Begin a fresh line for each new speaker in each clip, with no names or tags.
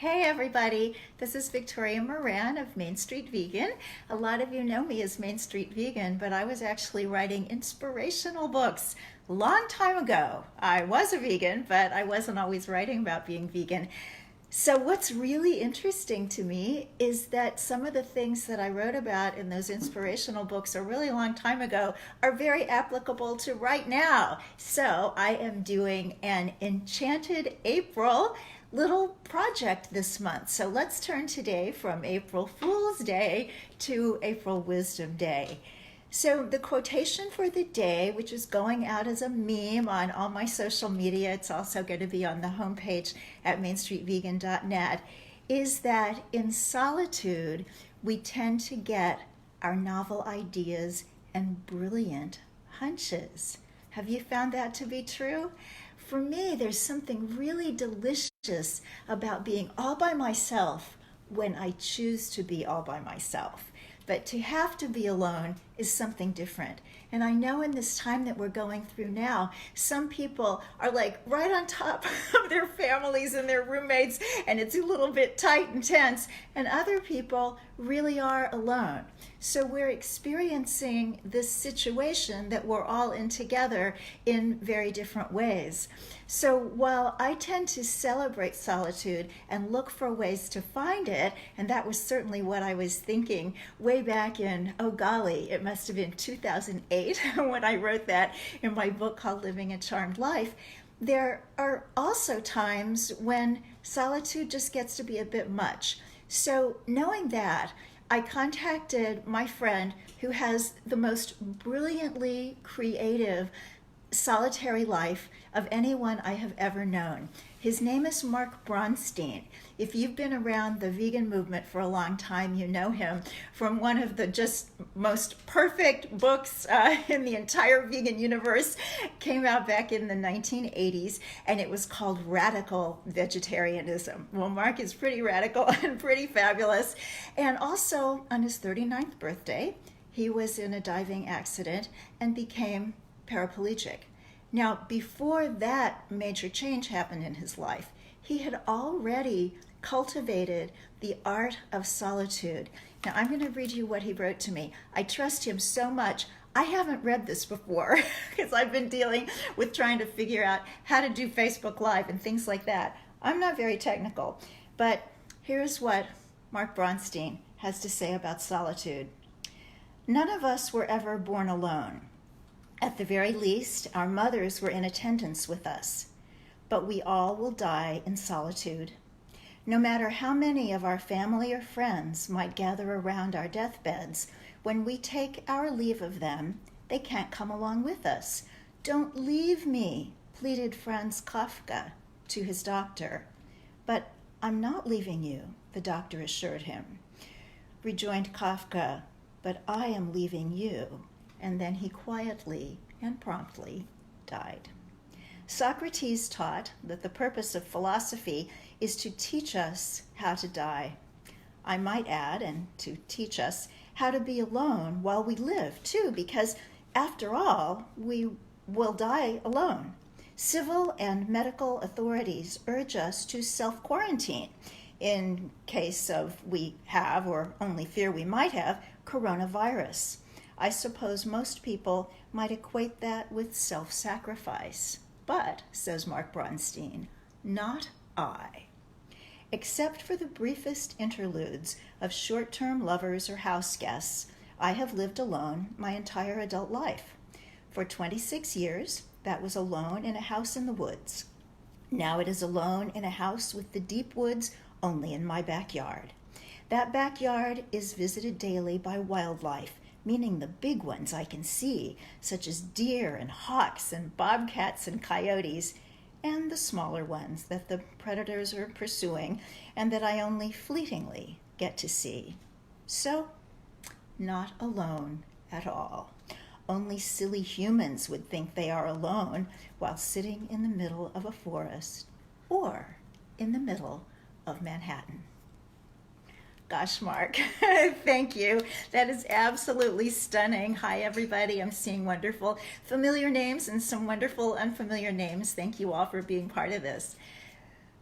Hey everybody, this is Victoria Moran of Main Street Vegan. A lot of you know me as Main Street Vegan, but I was actually writing inspirational books a long time ago. I was a vegan, but I wasn't always writing about being vegan. So what's really interesting to me is that some of the things that I wrote about in those inspirational books a really long time ago are very applicable to right now. So I am doing an Enchanted April little project this month. So let's turn today from April Fool's Day to April Wisdom Day. So the quotation for the day, which is going out as a meme on all my social media, it's also going to be on the homepage at mainstreetvegan.net, is that in solitude, we tend to get our novel ideas and brilliant hunches. Have you found that to be true? For me, there's something really delicious about being all by myself when I choose to be all by myself. But to have to be alone is something different. And I know in this time that we're going through now, some people are like right on top of their families and their roommates, and it's a little bit tight and tense, and other people really are alone. So we're experiencing this situation that we're all in together in very different ways. So while I tend to celebrate solitude and look for ways to find it, and that was certainly what I was thinking way back in, oh golly, it must have been 2008 when I wrote that in my book called Living a Charmed Life, there are also times when solitude just gets to be a bit much. So knowing that, I contacted my friend who has the most brilliantly creative solitary life of anyone I have ever known. His name is Mark Bronstein. If you've been around the vegan movement for a long time, you know him from one of the just most perfect books in the entire vegan universe. Came out back in the 1980s, and it was called Radical Vegetarianism. Well, Mark is pretty radical and pretty fabulous. And also, on his 39th birthday, he was in a diving accident and became paraplegic. Now, before that major change happened in his life, he had already cultivated the art of solitude. Now, I'm going to read you what he wrote to me. I trust him so much. I haven't read this before because I've been dealing with trying to figure out how to do Facebook Live and things like that. I'm not very technical, but here's what Mark Bronstein has to say about solitude. None of us were ever born alone. At the very least, our mothers were in attendance with us, but we all will die in solitude. No matter how many of our family or friends might gather around our deathbeds, when we take our leave of them, they can't come along with us. Don't leave me, pleaded Franz Kafka to his doctor. But I'm not leaving you, the doctor assured him. Rejoined Kafka, but I am leaving you. And then he quietly and promptly died. Socrates taught that the purpose of philosophy is to teach us how to die. I might add, and to teach us how to be alone while we live, too, because after all, we will die alone. Civil and medical authorities urge us to self-quarantine in case of we have, or only fear we might have, coronavirus. I suppose most people might equate that with self-sacrifice. But, says Mark Bronstein, not I. Except for the briefest interludes of short-term lovers or house guests, I have lived alone my entire adult life. For 26 years, that was alone in a house in the woods. Now it is alone in a house with the deep woods only in my backyard. That backyard is visited daily by wildlife, meaning the big ones I can see, such as deer and hawks and bobcats and coyotes, and the smaller ones that the predators are pursuing and that I only fleetingly get to see. So, not alone at all. Only silly humans would think they are alone while sitting in the middle of a forest or in the middle of Manhattan. Gosh, Mark, thank you. That is absolutely stunning. Hi, everybody. I'm seeing wonderful familiar names and some wonderful unfamiliar names. Thank you all for being part of this.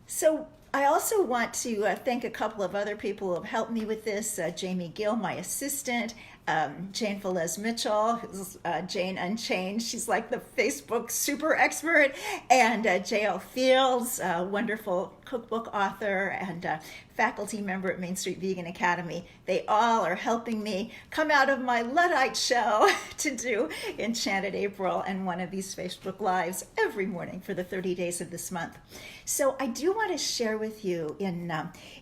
So I also want to thank a couple of other people who have helped me with this. Jamie Gill, my assistant, Jane Velez Mitchell, who's Jane Unchained. She's like the Facebook super expert, and J.L. Fields, a wonderful cookbook author and faculty member at Main Street Vegan Academy. They all are helping me come out of my Luddite shell to do Enchanted April and one of these Facebook Lives every morning for the 30 days of this month. So I do want to share with you in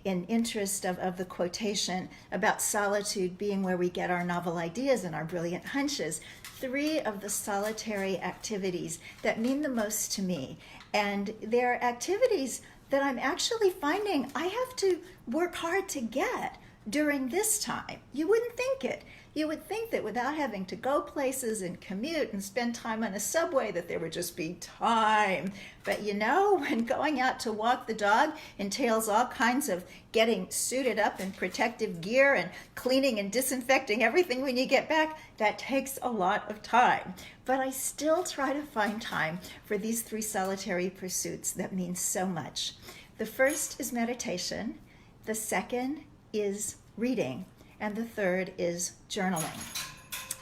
interest of the quotation about solitude being where we get our novel ideas and our brilliant hunches, 3 of the solitary activities that mean the most to me. And they're activities that I'm actually finding I have to work hard to get during this time. You wouldn't think it. You would think that without having to go places and commute and spend time on a subway that there would just be time. But you know, when going out to walk the dog entails all kinds of getting suited up in protective gear and cleaning and disinfecting everything when you get back, that takes a lot of time. But I still try to find time for these 3 solitary pursuits that mean so much. The first is meditation, the second is reading, and the third is journaling.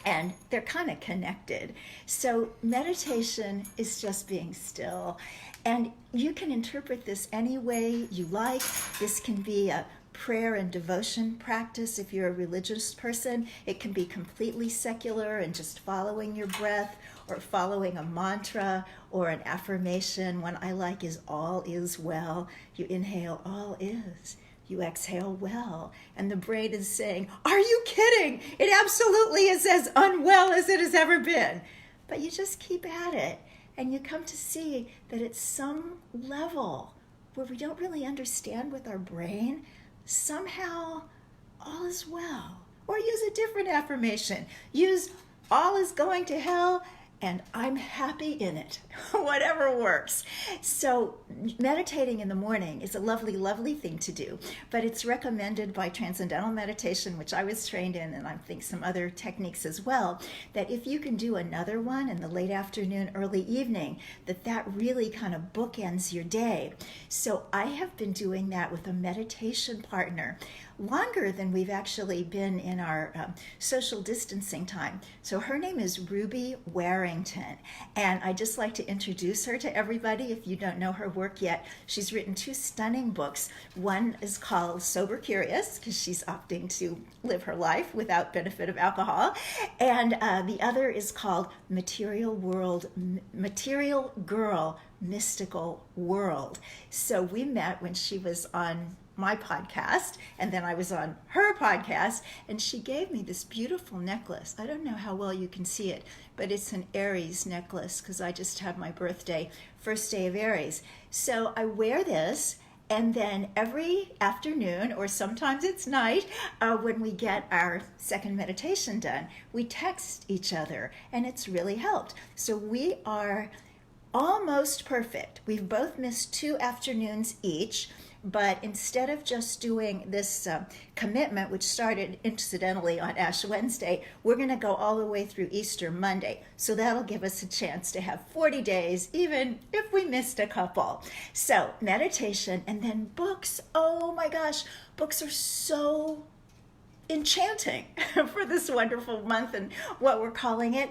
And they're kind of connected. So meditation is just being still. And you can interpret this any way you like. This can be a prayer and devotion practice if you're a religious person. It can be completely secular and just following your breath or following a mantra or an affirmation. One I like is all is well. You inhale, all is. You exhale well, and the brain is saying, are you kidding? It absolutely is as unwell as it has ever been. But you just keep at it, and you come to see that at some level where we don't really understand with our brain, somehow all is well. Or use a different affirmation. Use all is going to hell, and I'm happy in it, whatever works. So meditating in the morning is a lovely, lovely thing to do, but it's recommended by Transcendental Meditation, which I was trained in, and I think some other techniques as well, that if you can do another one in the late afternoon, early evening, that really kind of bookends your day. So I have been doing that with a meditation partner longer than we've actually been in our social distancing time. So her name is Ruby Warrington, and I just like to introduce her to everybody if you don't know her work yet. She's written 2 stunning books. One is called Sober Curious, because she's opting to live her life without benefit of alcohol, and the other is called Material Girl, Mystical World. So we met when she was on my podcast, and then I was on her podcast, and she gave me this beautiful necklace. I don't know how well you can see it, but it's an Aries necklace because I just had my birthday, first day of Aries. So I wear this, and then every afternoon, or sometimes it's night, when we get our second meditation done, we text each other, and it's really helped. So we are almost perfect. We've both missed 2 afternoons each, but instead of just doing this commitment, which started incidentally on Ash Wednesday, we're going to go all the way through Easter Monday. So that'll give us a chance to have 40 days, even if we missed a couple. So meditation, and then books. Oh my gosh, books are so enchanting for this wonderful month and what we're calling it.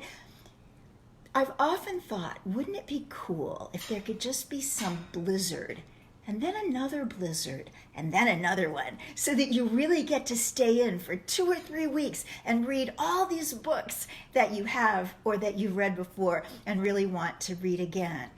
I've often thought, wouldn't it be cool if there could just be some blizzard, and then another blizzard, and then another one, so that you really get to stay in for 2 or 3 weeks and read all these books that you have or that you've read before and really want to read again.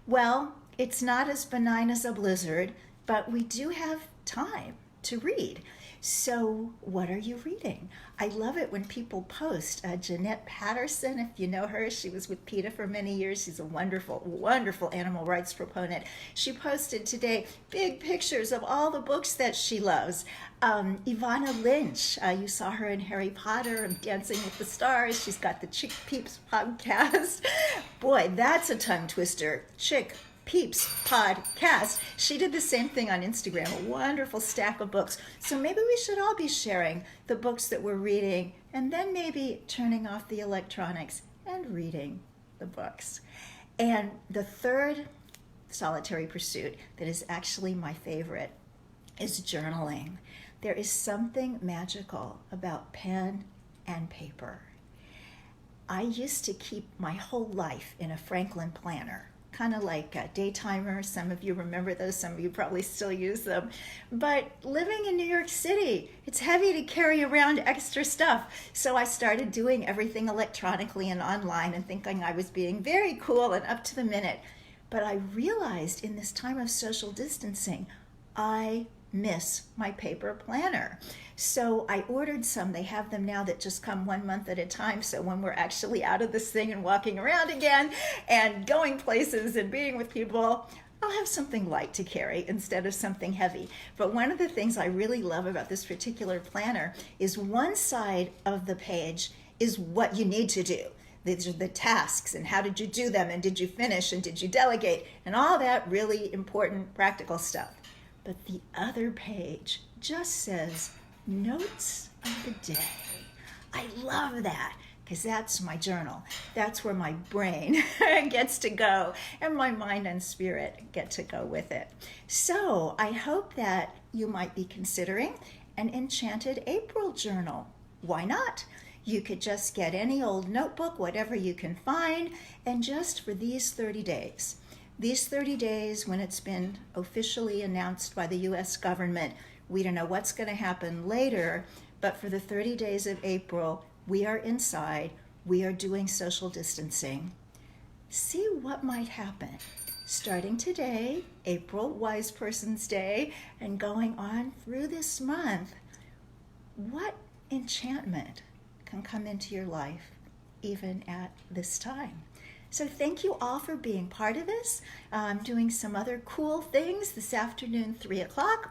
Well, it's not as benign as a blizzard, but we do have time to read. So what are you reading? I love it when people post. Jeanette Patterson, if you know her, she was with PETA for many years. She's a wonderful, wonderful animal rights proponent. She posted today big pictures of all the books that she loves. Evanna Lynch, you saw her in Harry Potter and Dancing with the Stars. She's got the Chick Peeps podcast. Boy, that's a tongue twister. Chick Peeps podcast. She did the same thing on Instagram, a wonderful stack of books. So maybe we should all be sharing the books that we're reading, and then maybe turning off the electronics and reading the books. And the third solitary pursuit that is actually my favorite is journaling. There is something magical about pen and paper. I used to keep my whole life in a Franklin planner, kind of like a daytimer. Some of you remember those, some of you probably still use them. But living in New York City, it's heavy to carry around extra stuff. So I started doing everything electronically and online and thinking I was being very cool and up to the minute. But I realized in this time of social distancing, I miss my paper planner. So I ordered some. They have them now that just come 1 month at a time. So when we're actually out of this thing and walking around again and going places and being with people, I'll have something light to carry instead of something heavy. But one of the things I really love about this particular planner is one side of the page is what you need to do. These are the tasks and how did you do them and did you finish and did you delegate and all that really important practical stuff. But the other page just says notes of the day. I love that because that's my journal. That's where my brain gets to go and my mind and spirit get to go with it. So I hope that you might be considering an Enchanted April journal. Why not? You could just get any old notebook, whatever you can find, and just for these 30 days. These 30 days, when it's been officially announced by the U.S. government, we don't know what's going to happen later, but for the 30 days of April, we are inside, we are doing social distancing. See what might happen. Starting today, April, Wise Person's Day, and going on through this month, what enchantment can come into your life even at this time? So thank you all for being part of this. I'm doing some other cool things. This afternoon, 3 o'clock,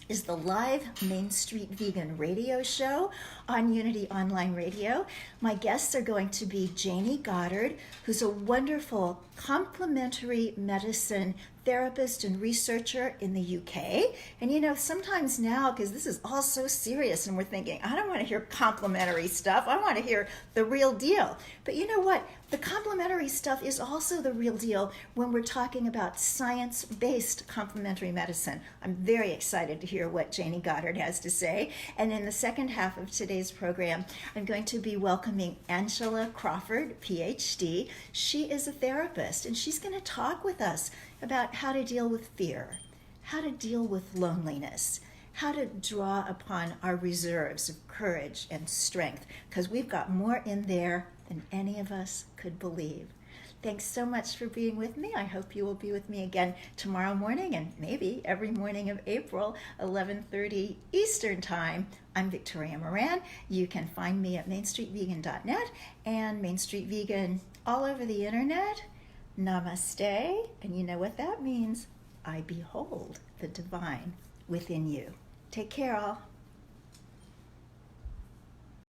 is the live Main Street Vegan radio show on Unity Online Radio. My guests are going to be Janie Goddard, who's a wonderful complementary medicine therapist and researcher in the UK. And you know, sometimes now, because this is all so serious and we're thinking, I don't want to hear complimentary stuff. I want to hear the real deal. But you know what? The complimentary stuff is also the real deal when we're talking about science-based complementary medicine. I'm very excited to hear what Janie Goddard has to say. And in the second half of today's program, I'm going to be welcoming Angela Crawford, PhD. She is a therapist, and she's going to talk with us about how to deal with fear, how to deal with loneliness, how to draw upon our reserves of courage and strength, because we've got more in there than any of us could believe. Thanks so much for being with me. I hope you will be with me again tomorrow morning and maybe every morning of April, 11:30 Eastern Time. I'm Victoria Moran. You can find me at mainstreetvegan.net and Main Street Vegan all over the internet. Namaste, and you know what that means. I behold the divine within you. Take care, all.